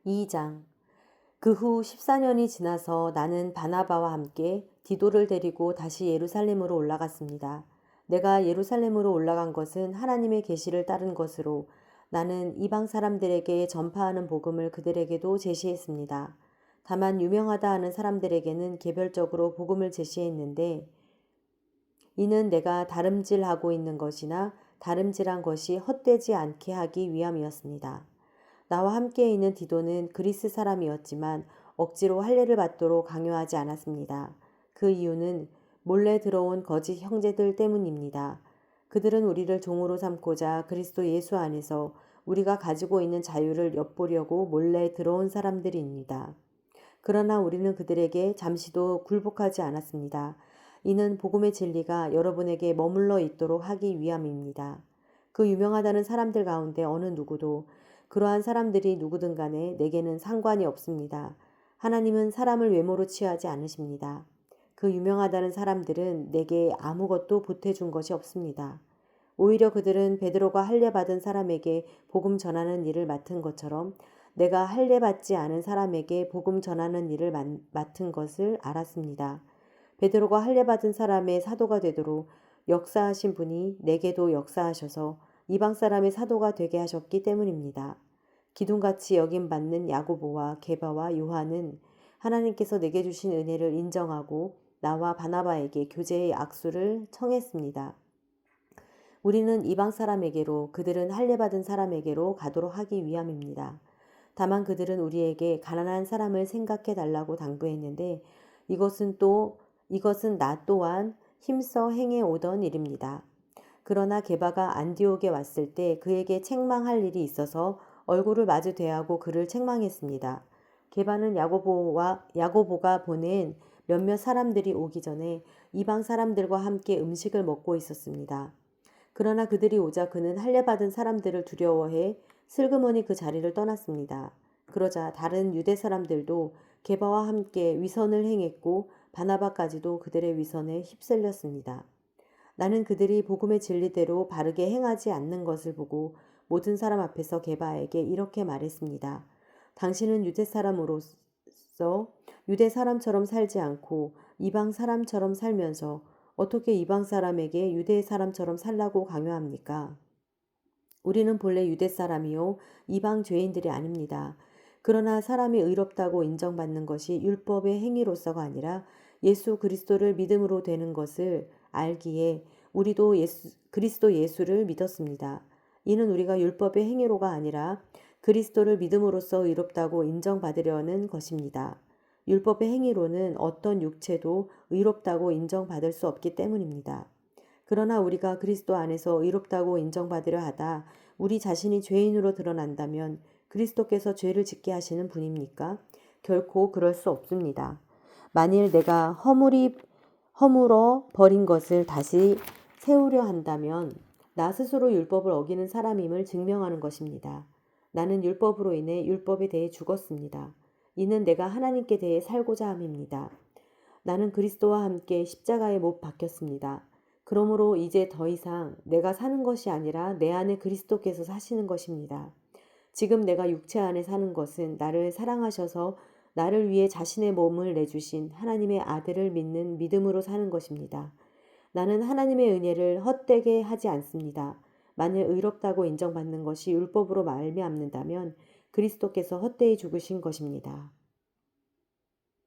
2장. 그 후 14년이 지나서 나는 바나바와 함께 디도를 데리고 다시 예루살렘으로 올라갔습니다. 내가 예루살렘으로 올라간 것은 하나님의 계시를 따른 것으로 나는 이방 사람들에게 전파하는 복음을 그들에게도 제시했습니다. 다만 유명하다 하는 사람들에게는 개별적으로 복음을 제시했는데 이는 내가 다름질하고 있는 것이나 다름질한 것이 헛되지 않게 하기 위함이었습니다. 나와 함께 있는 디도는 그리스 사람이었지만 억지로 할례를 받도록 강요하지 않았습니다. 그 이유는 몰래 들어온 거짓 형제들 때문입니다. 그들은 우리를 종으로 삼고자 그리스도 예수 안에서 우리가 가지고 있는 자유를 엿보려고 몰래 들어온 사람들입니다. 그러나 우리는 그들에게 잠시도 굴복하지 않았습니다. 이는 복음의 진리가 여러분에게 머물러 있도록 하기 위함입니다. 그 유명하다는 사람들 가운데 어느 누구도 그러한 사람들이 누구든 간에 내게는 상관이 없습니다. 하나님은 사람을 외모로 취하지 않으십니다. 그 유명하다는 사람들은 내게 아무것도 보태준 것이 없습니다. 오히려 그들은 베드로가 할례 받은 사람에게 복음 전하는 일을 맡은 것처럼 내가 할례 받지 않은 사람에게 복음 전하는 일을 맡은 것을 알았습니다. 베드로가 할례 받은 사람의 사도가 되도록 역사하신 분이 내게도 역사하셔서 이방 사람의 사도가 되게 하셨기 때문입니다. 기둥같이 여김받는 야고보와 게바와 요한은 하나님께서 내게 주신 은혜를 인정하고 나와 바나바에게 교제의 악수를 청했습니다. 우리는 이방 사람에게로 그들은 할례 받은 사람에게로 가도록 하기 위함입니다. 다만 그들은 우리에게 가난한 사람을 생각해 달라고 당부했는데 이것은 나 또한 힘써 행해 오던 일입니다. 그러나 게바가 안디옥에 왔을 때 그에게 책망할 일이 있어서 얼굴을 마주 대하고 그를 책망했습니다. 게바는 야고보가 보낸 몇몇 사람들이 오기 전에 이방 사람들과 함께 음식을 먹고 있었습니다. 그러나 그들이 오자 그는 할례 받은 사람들을 두려워해 슬그머니 그 자리를 떠났습니다. 그러자 다른 유대 사람들도 게바와 함께 위선을 행했고 바나바까지도 그들의 위선에 휩쓸렸습니다. 나는 그들이 복음의 진리대로 바르게 행하지 않는 것을 보고 모든 사람 앞에서 게바에게 이렇게 말했습니다. 당신은 유대 사람으로서 유대 사람처럼 살지 않고 이방 사람처럼 살면서 어떻게 이방 사람에게 유대 사람처럼 살라고 강요합니까? 우리는 본래 유대 사람이요 이방 죄인들이 아닙니다. 그러나 사람이 의롭다고 인정받는 것이 율법의 행위로서가 아니라 예수 그리스도를 믿음으로 되는 것을 알기에 우리도 그리스도 예수를 믿었습니다. 이는 우리가 율법의 행위로가 아니라 그리스도를 믿음으로써 의롭다고 인정받으려는 것입니다. 율법의 행위로는 어떤 육체도 의롭다고 인정받을 수 없기 때문입니다. 그러나 우리가 그리스도 안에서 의롭다고 인정받으려 하다 우리 자신이 죄인으로 드러난다면 그리스도께서 죄를 짓게 하시는 분입니까? 결코 그럴 수 없습니다. 만일 내가 허물어 버린 것을 다시 세우려 한다면 나 스스로 율법을 어기는 사람임을 증명하는 것입니다. 나는 율법으로 인해 율법에 대해 죽었습니다. 이는 내가 하나님께 대해 살고자 함입니다. 나는 그리스도와 함께 십자가에 못 박혔습니다. 그러므로 이제 더 이상 내가 사는 것이 아니라 내 안에 그리스도께서 사시는 것입니다. 지금 내가 육체 안에 사는 것은 나를 사랑하셔서 나를 위해 자신의 몸을 내주신 하나님의 아들을 믿는 믿음으로 사는 것입니다. 나는 하나님의 은혜를 헛되게 하지 않습니다. 만일 의롭다고 인정받는 것이 율법으로 말미암는다면 그리스도께서 헛되이 죽으신 것입니다.